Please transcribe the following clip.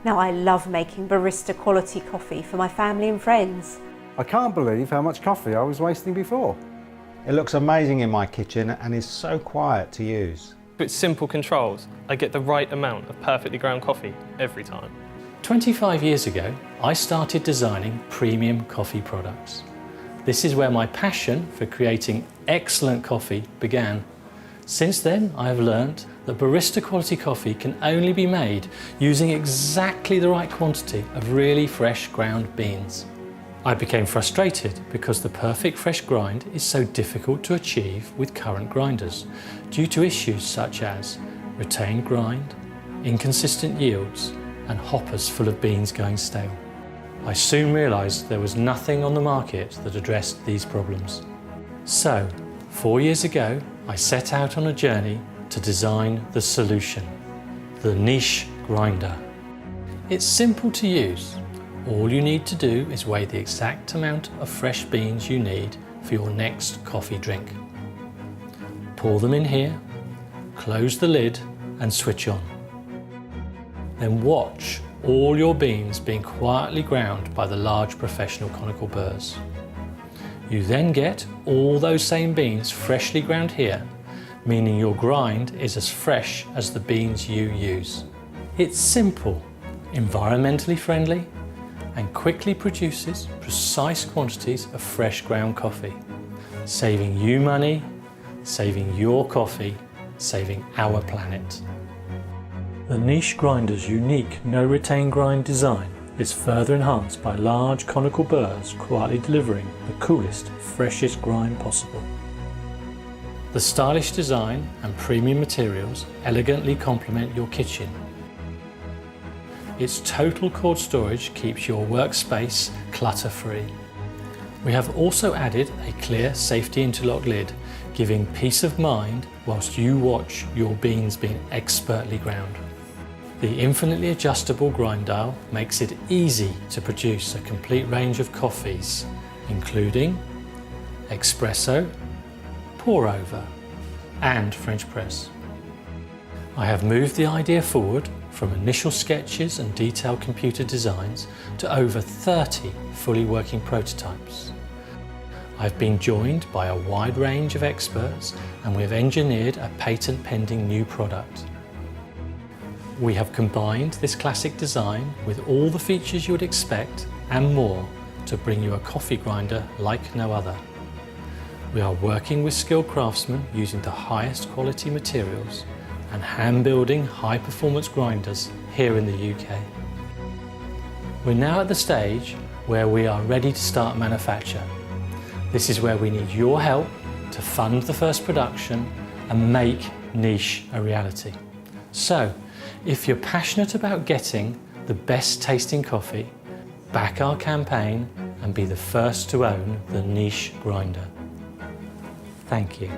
Now I love making barista quality coffee for my family and friends. I can't believe how much coffee I was wasting before. It looks amazing in my kitchen and is so quiet to use. With simple controls, I get the right amount of perfectly ground coffee every time. 25 years ago, I started designing premium coffee products. This is where my passion for creating excellent coffee began. Since then, I have learned that barista quality coffee can only be made using exactly the right quantity of really fresh ground beans. I became frustrated because the perfect fresh grind is so difficult to achieve with current grinders due to issues such as retained grind, inconsistent yields, and hoppers full of beans going stale. I soon realised there was nothing on the market that addressed these problems. So, 4 years ago, I set out on a journey to design the solution, the niche grinder. It's simple to use. All you need to do is weigh the exact amount of fresh beans you need for your next coffee drink. Pour them in here, close the lid and switch on. Then watch all your beans being quietly ground by the large professional conical burrs. You then get all those same beans freshly ground here, meaning your grind is as fresh as the beans you use. It's simple, environmentally friendly, and quickly produces precise quantities of fresh ground coffee, saving you money, saving your coffee, saving our planet. The niche grinder's unique no retain grind design is further enhanced by large conical burrs quietly delivering the coolest, freshest grind possible. The stylish design and premium materials elegantly complement your kitchen. Its total cold storage keeps your workspace clutter-free. We have also added a clear safety interlock lid, giving peace of mind whilst you watch your beans being expertly ground. The infinitely adjustable grind dial makes it easy to produce a complete range of coffees, including espresso, pour over, and French press. I have moved the idea forward from initial sketches and detailed computer designs to over 30 fully working prototypes. I've been joined by a wide range of experts and we have engineered a patent-pending new product. We have combined this classic design with all the features you would expect and more to bring you a coffee grinder like no other. We are working with skilled craftsmen using the highest quality materials and hand-building high-performance grinders here in the UK. We're now at the stage where we are ready to start manufacture. This is where we need your help to fund the first production and make niche a reality. So, if you're passionate about getting the best tasting coffee, back our campaign and be the first to own the niche grinder. Thank you.